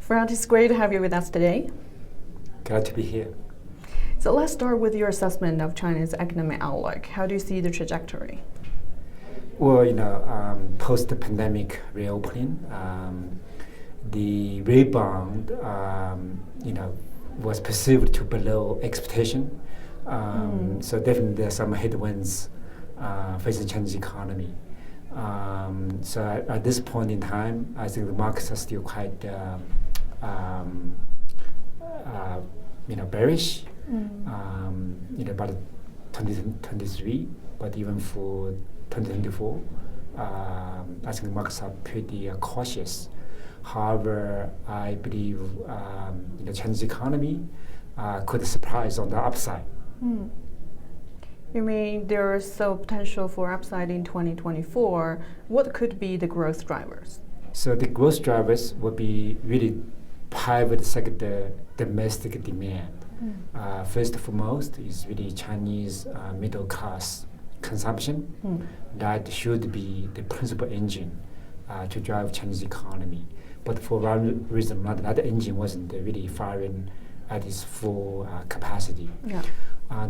Fred, it's great to have you with us today. Glad to be here. So let's start with your assessment of China's economic outlook. How do you see the trajectory? Well, post the pandemic reopening, the rebound, was perceived to below expectation. So definitely there's some headwinds facing Chinese economy. So at this point in time, I think the markets are still quite, bearish. About 2023, but even for 2024, I think the markets are pretty cautious. However, I believe the Chinese economy could surprise on the upside. You mean there is still potential for upside in 2024? What could be the growth drivers? So the growth drivers would be really private sector domestic demand. First and foremost is really Chinese middle class consumption. That should be the principal engine to drive Chinese economy. But for one reason or another, that engine wasn't really firing at its full capacity. Yeah.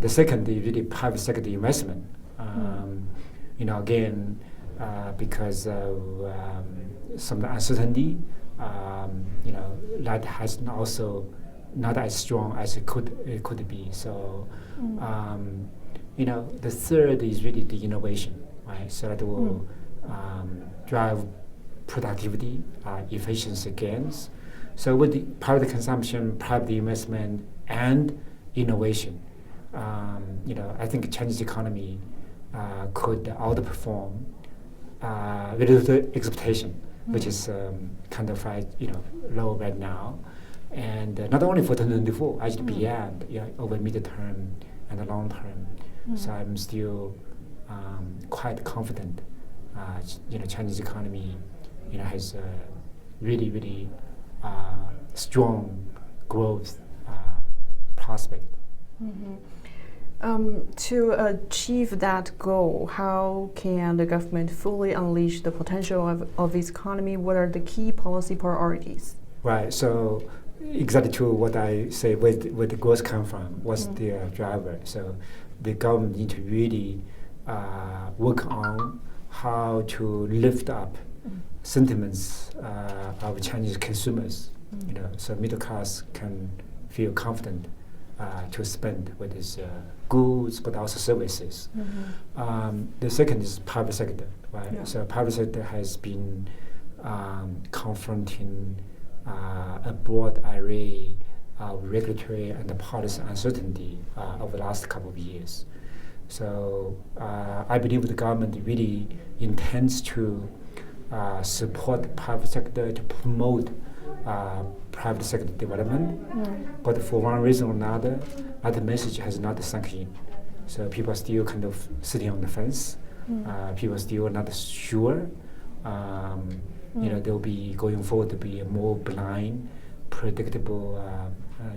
The second is really private sector investment. Again, because of some uncertainty, that has also not as strong as it could be. So, the third is really the innovation, right? So that will drive productivity, efficiency gains. So with the private consumption, private investment, and innovation, I think Chinese economy could outperform relative to expectation, which is kind of low right now. And not only for 2024, actually beyond, over mid-term and the long term. So I'm still quite confident. Chinese economy, has really, really strong growth prospect. To achieve that goal, how can the government fully unleash the potential of its economy? What are the key policy priorities? Right. So exactly to what I say, where the growth come from, what's the driver. So the government need to really work on how to lift up sentiments of Chinese consumers. So middle class can feel confident to spend with its goods, but also services. The second is private sector, right? Yeah. So private sector has been confronting a broad array of regulatory and policy uncertainty over the last couple of years. So I believe the government really intends to support the private sector to promote private sector development, but for one reason or another, that message has not sunk in. So people are still kind of sitting on the fence. People are still not sure. They'll be going forward to be a more benign, predictable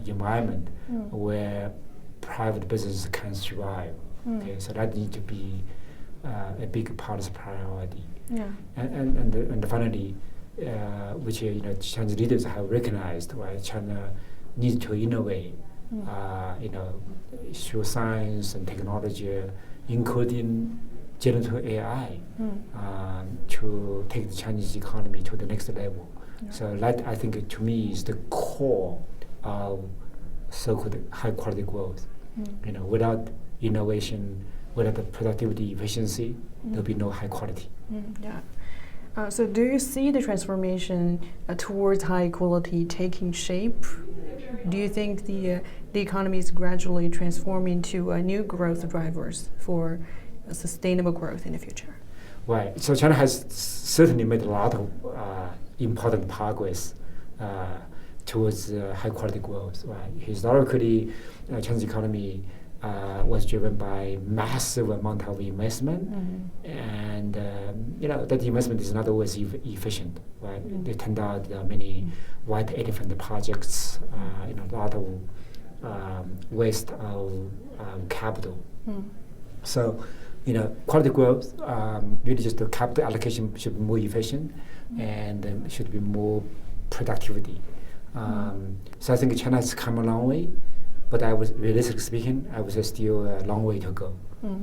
environment where private business can survive. Okay, so that needs to be a big policy priority. Yeah. And finally, which Chinese leaders have recognized, right? China needs to innovate, through science and technology, including generative AI, to take the Chinese economy to the next level. Yeah. So that, I think, to me, is the core of so-called high-quality growth. Without innovation, without the productivity, efficiency, there'll be no high quality. So do you see the transformation towards high quality taking shape? Do you think the economy is gradually transforming to new growth drivers for sustainable growth in the future? Right. So China has certainly made a lot of important progress towards high quality growth. Right. Historically, China's economy was driven by massive amount of investment, and that investment is not always efficient. Right. It turned out there are many white elephant projects, a lot of waste of capital. So, quality growth, really just the capital allocation should be more efficient and should be more productivity. So I think China has come a long way, but realistically speaking, I would say still a long way to go.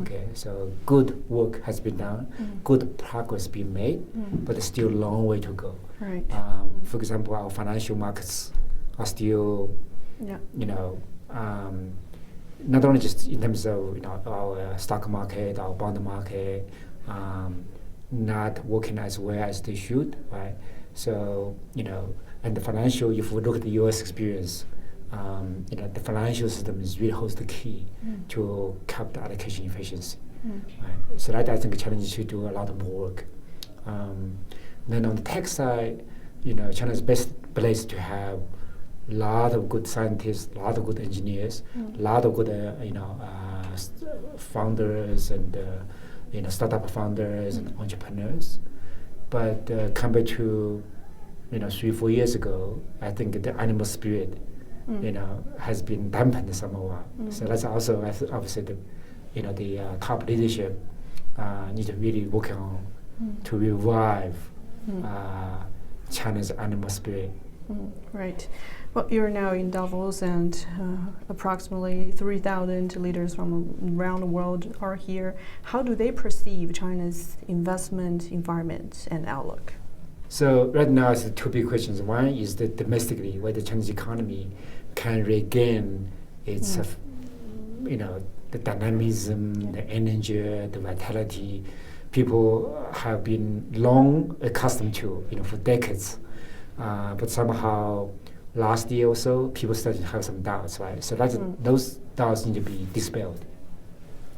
Okay, so good work has been done, good progress been made, but there's still a long way to go. Right. For example, our financial markets are still, not only just in terms of our stock market, our bond market, not working as well as they should, right? So and the financial, if we look at the U.S. experience, the financial system is really holds the key to capital allocation efficiency. Right? So that I think China needs to do a lot more work. Then on the tech side, China is best placed to have a lot of good scientists, a lot of good engineers, a lot of good founders and startup founders and entrepreneurs. But compared to 3-4 years ago, I think the animal spirit has been dampened somewhat. So that's also obviously the top leadership need to really work on to revive China's animal spirit. Right. Well, you're now in Davos, and approximately 3,000 leaders from around the world are here. How do they perceive China's investment environment and outlook? So right now, it's two big questions. One is that domestically, whether the Chinese economy can regain its, the dynamism, the energy, the vitality people have been long accustomed to, for decades. But somehow last year or so, people started to have some doubts, right? So those doubts need to be dispelled.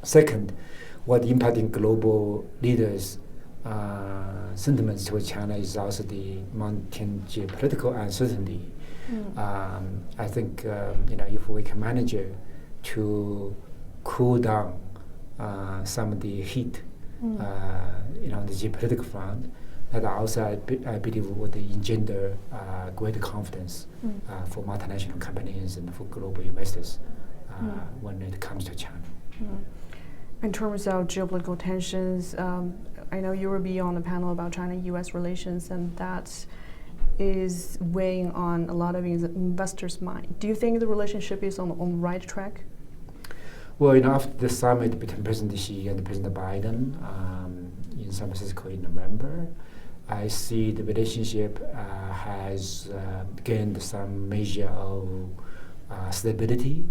Second, what impacting global leaders' sentiments towards China is also the mounting geopolitical uncertainty. I think if we can manage to cool down some of the heat, on the geopolitical front, that also I believe would engender greater confidence for multinational companies and for global investors when it comes to China. In terms of geopolitical tensions, I know you will be on a panel about China-U.S. relations, and that is weighing on a lot of investors' mind. Do you think the relationship is on the right track? Well, after the summit between President Xi and President Biden in San Francisco in November, I see the relationship has gained some measure of stability.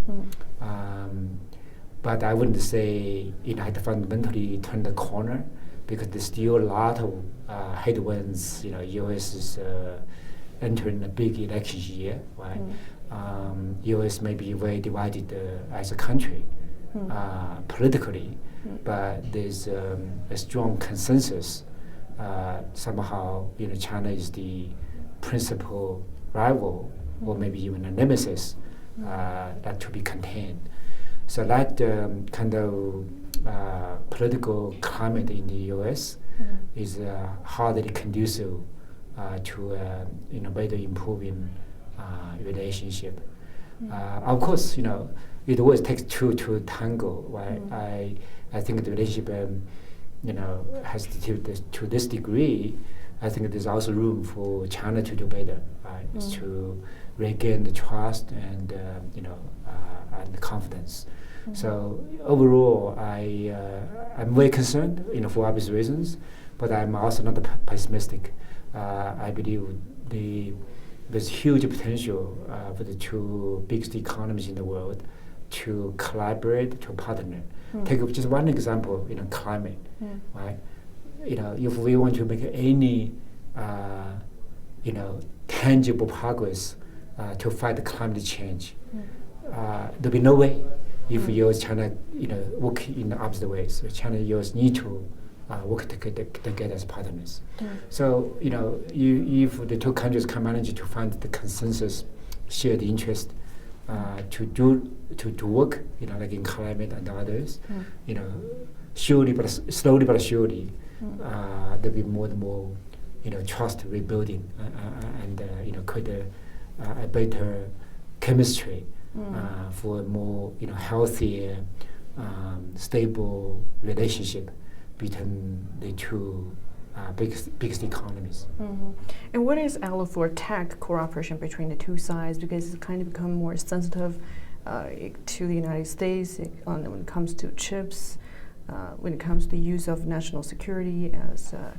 But I wouldn't say it had fundamentally turned the corner, because there's still a lot of headwinds. U.S. is entering a big election year, right? U.S. may be very divided as a country politically, but there's a strong consensus. Somehow, China is the principal rival, or maybe even a nemesis that to be contained. So that kind of political climate in the U.S. is hardly conducive to better improving relationship. Of course, it always takes two to tango. Right? I think the relationship has deteriorated to this degree. I think there's also room for China to do better, right? To regain the trust and and the confidence. So overall, I'm very concerned, for obvious reasons, but I'm also not pessimistic. I believe there's huge potential for the two biggest economies in the world to collaborate, to partner. Take just one example, climate, right? If we want to make any, tangible progress to fight climate change, there'll be no way if U.S. China, work in the opposite ways. So China and U.S. need to work together as partners. So, if the two countries can manage to find the consensus, shared interest, to work, like in climate and others, slowly but surely, there'll be more and more, trust rebuilding and create a better chemistry for a more, healthier, stable relationship between the two biggest economies. Mm-hmm. And what is outlook for tech cooperation between the two sides? Because it's kind of become more sensitive to the United States when it comes to chips, when it comes to the use of national security as an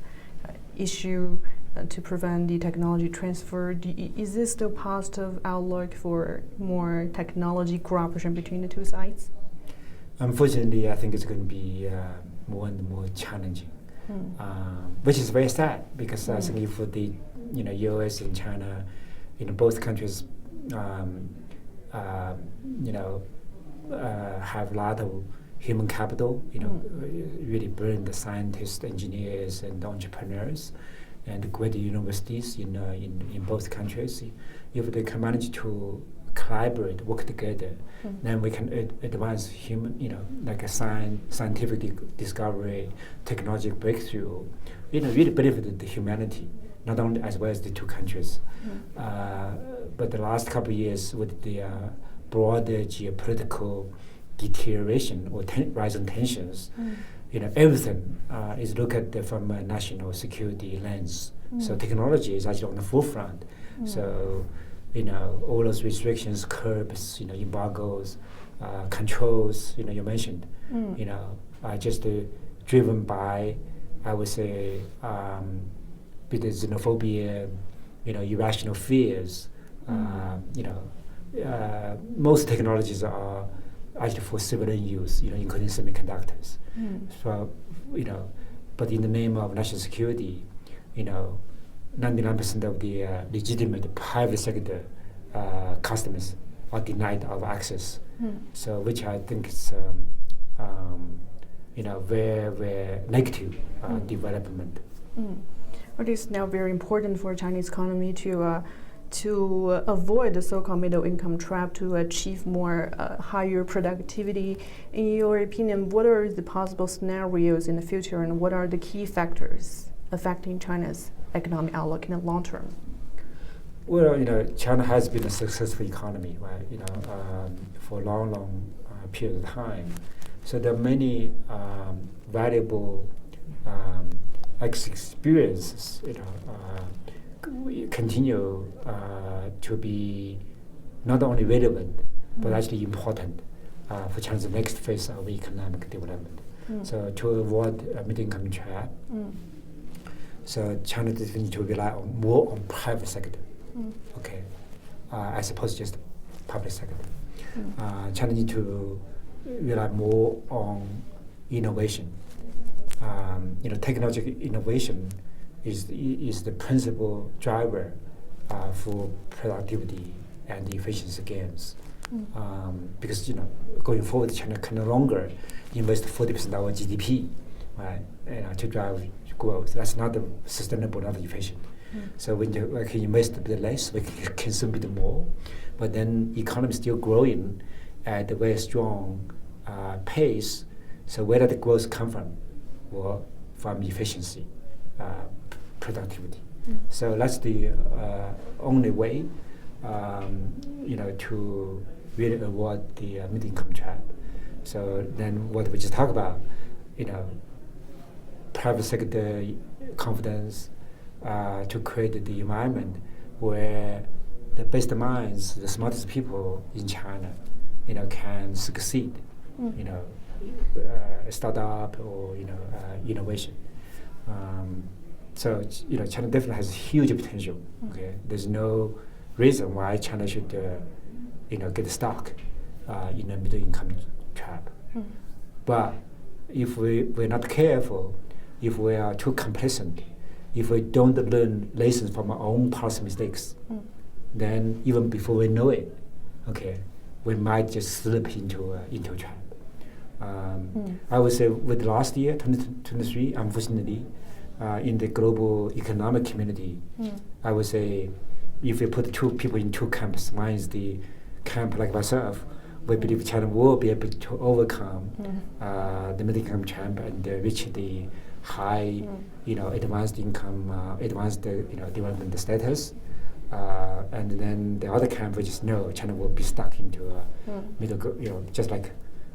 issue to prevent the technology transfer. Is this still positive outlook for more technology cooperation between the two sides? Unfortunately, I think it's going to be more and more challenging, which is very sad because I think if the U.S. and China, both countries, have a lot of human capital, really brilliant scientists, engineers, and entrepreneurs, and great universities in both countries. If they can manage to collaborate, work together, then we can advance human, like a scientific discovery, technological breakthrough, really benefit the humanity, not only as well as the two countries. But the last couple of years with the broader geopolitical deterioration or rising tensions, everything is looked at from a national security lens. So technology is actually on the forefront. So all those restrictions, curbs, embargoes, controls, you mentioned, are just driven by, I would say, with the xenophobia, irrational fears. Most technologies are actually for civilian use, including semiconductors. So, but in the name of national security, 99% of the legitimate private sector customers are denied of access. So, which I think is, very, very negative development. It is now very important for Chinese economy to avoid the so-called middle income trap, to achieve more higher productivity. In your opinion, what are the possible scenarios in the future, and what are the key factors affecting China's economic outlook in the long term? Well, China has been a successful economy, right? For a long period of time. So there are many valuable experiences, continue to be not only relevant but actually important for China's next phase of economic development. So to avoid a middle-income trap, so China does need to rely more on private sector, as opposed to just public sector. China need to rely more on innovation. Technological innovation is the principal driver for productivity and efficiency gains. Because going forward, China can no longer invest 40% of our GDP, right, to drive growth. That's not sustainable, not efficient. So when you invest a bit less, we can consume a bit more, but then economy is still growing at a very strong pace. So where did the growth come from? Well, from efficiency, productivity. So that's the only way, to really avoid the middle-income trap. So then what we just talked about, private sector confidence to create the environment where the best minds, the smartest people in China, can succeed, startup or innovation. So China definitely has huge potential. Okay, there's no reason why China should get stuck in a middle-income trap. But if we're not careful, if we are too complacent, if we don't learn lessons from our own past mistakes, then even before we know it, we might just slip into a trap. I would say with last year, 2023, unfortunately, in the global economic community, I would say if we put two people in two camps, one is the camp like myself, we believe China will be able to overcome the middle-income trap and reach the high, advanced income, advanced, development status. And then the other camp, which is no, China will be stuck into a middle, just like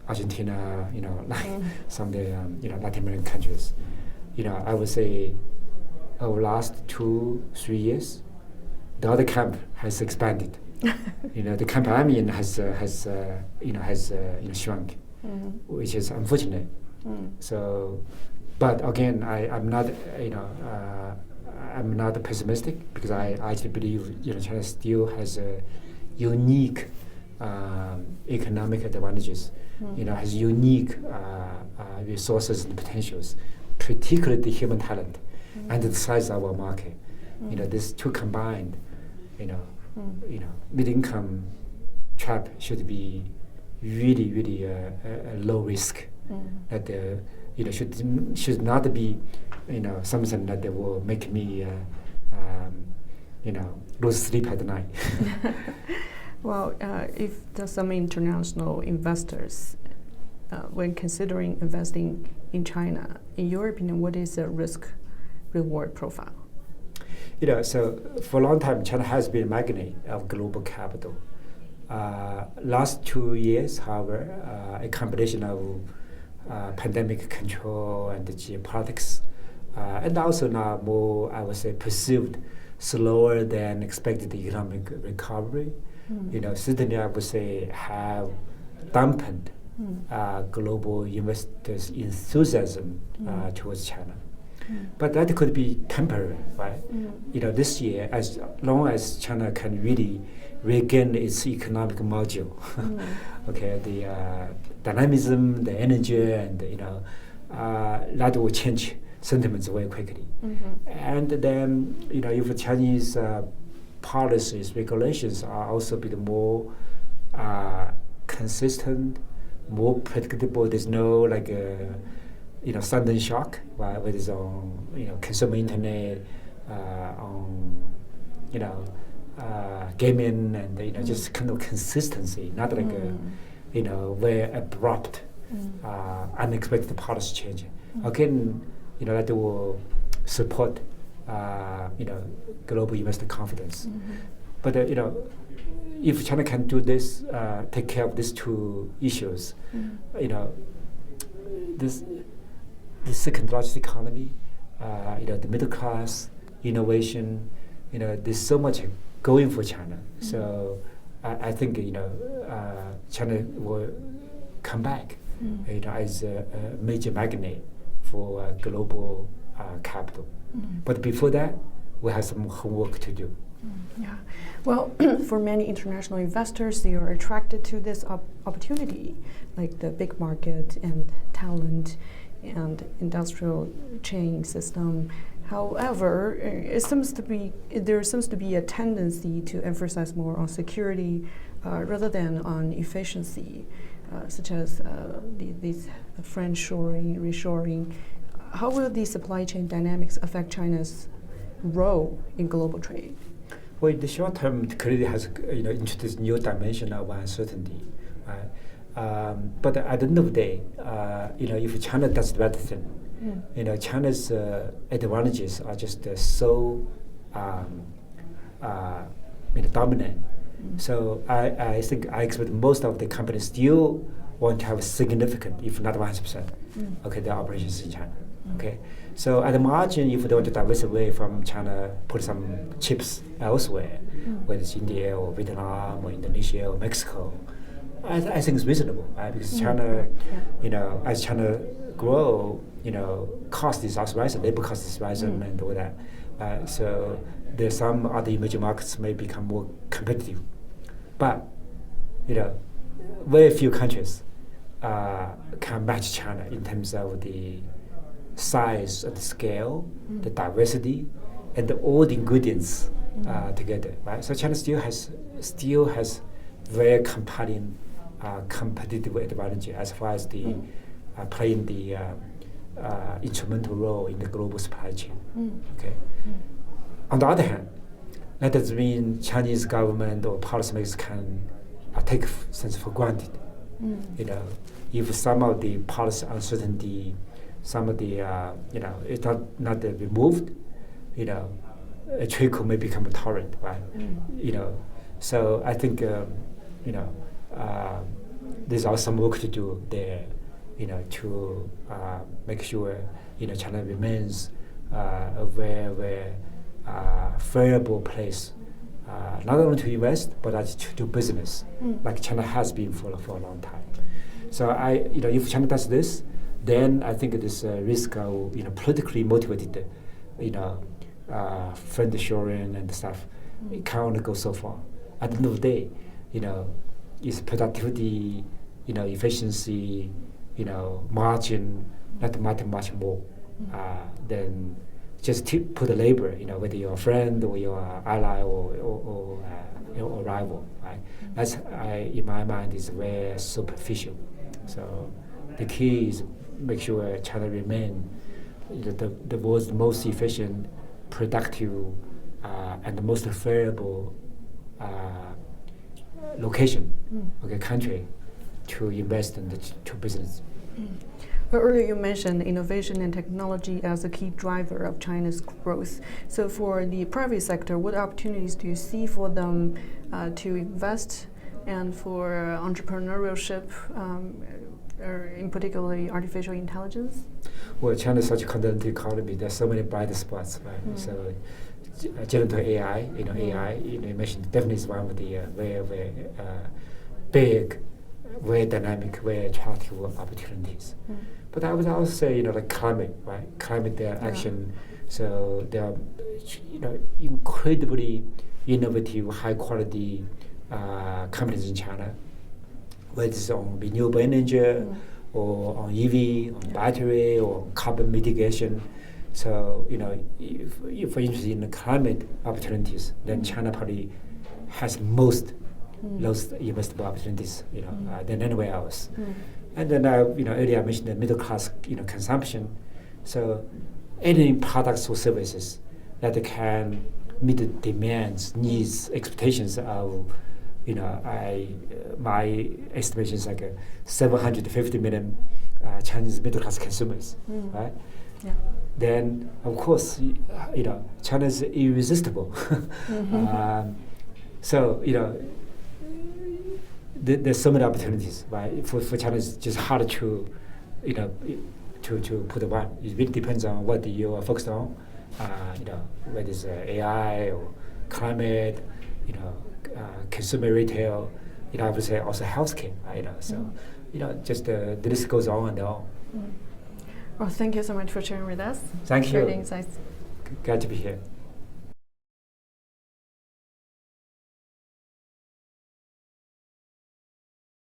Argentina, like some of the Latin American countries. I would say over the last 2-3 years, the other camp has expanded. The camp I'm in has shrunk, which is unfortunate. So, but again, I'm not I'm not pessimistic, because I actually believe China still has a unique economic advantages. Has unique resources and potentials, particularly the human talent and the size of our market. These two combined, mid-income trap should be really a low risk. That should not be something that will make me lose sleep at night. Well, if there's some international investors, when considering investing in China, in your opinion, what is the risk-reward profile? So for a long time, China has been a magnet of global capital. Last 2 years, however, a combination of pandemic control and the geopolitics, and also now more, I would say, perceived slower than expected economic recovery, certainly I would say have dampened global investors' enthusiasm towards China. But that could be temporary, right? This year, as long as China can really regain its economic module, okay, the dynamism, the energy, and that will change sentiments very quickly. And then, if Chinese policies, regulations are also a bit more consistent, more predictable. There's no sudden shock, right? Whether it's on consumer internet, on gaming, and just kind of consistency, not like very abrupt, unexpected policy change. Again, that will support global investor confidence. But if China can do this, take care of these two issues, this the second largest economy, the middle class, innovation, there's so much going for China. So I think China will come back as a major magnet for global capital. But before that, we have some homework to do. Yeah, well, for many international investors, they are attracted to this opportunity, like the big market and talent and industrial chain system. However, there seems to be a tendency to emphasize more on security rather than on efficiency, such as these friendshoring, reshoring. How will these supply chain dynamics affect China's role in global trade? Well, in the short term, it clearly has introduced new dimension of uncertainty, right? But at the end of the day, if China does the right thing, China's advantages are just so dominant. So I think I expect most of the companies still want to have significant, if not 100%, okay, their operations in China. Okay, so at the margin, if they want to diversify away from China, put some chips elsewhere, whether it's India or Vietnam or Indonesia or Mexico, I think it's reasonable, right? Because China, as China grow, cost is also rising, labor cost is rising, and all that. So there's some other emerging markets may become more competitive, but very few countries can match China in terms of the size and scale, the diversity, and all the ingredients together, right? So China still has very compelling competitive advantage as far as the playing the instrumental role in the global supply chain. Okay. On the other hand, that doesn't mean Chinese government or policymakers can take things for granted. If some of the policy uncertainty, some of the it's not removed, a trickle may become a torrent, right? So I think there's also some work to do there, to make sure China remains a very favorable place, not only to invest but also to do business, like China has been for a long time. So if China does this, then I think this risk of politically motivated, friend shoring and stuff, it can only go so far. At the end of the day, it's productivity, efficiency, margin, not matter much more than just to put the labor, whether you're a friend or your ally or rival, right? That's, in my mind, is very superficial. So the key is make sure China remain the world's most efficient, productive, and the most favorable location, country to invest in to business. Well, earlier you mentioned innovation and technology as a key driver of China's growth. So for the private sector, what opportunities do you see for them to invest and for entrepreneurship, or in particularly artificial intelligence? Well, China is such a continental economy. There's so many bright spots, right? So generative AI, AI, you mentioned definitely is one of the very big, very dynamic, very attractive opportunities. But I would also say, like climate, right? Climate action. So there are, incredibly innovative, high quality companies in China, whether it's on renewable energy or on EV, on battery, or carbon mitigation. So, if you're interested in the climate opportunities, then China probably has most those investable opportunities, than anywhere else. And then, earlier I mentioned the middle class, consumption. So, any products or services that can meet the demands, needs, expectations of, my estimation is like 750 million Chinese middle class consumers, right? Yeah. Then, of course, China is irresistible. So, there's so many opportunities, right? For China, it's just hard to, to put one. It really depends on what you are focused on, whether it's AI or climate, consumer retail, I would say also healthcare, So, just the list goes on and on. Well, thank you so much for sharing with us. Thank you. Sharing insights. Glad to be here.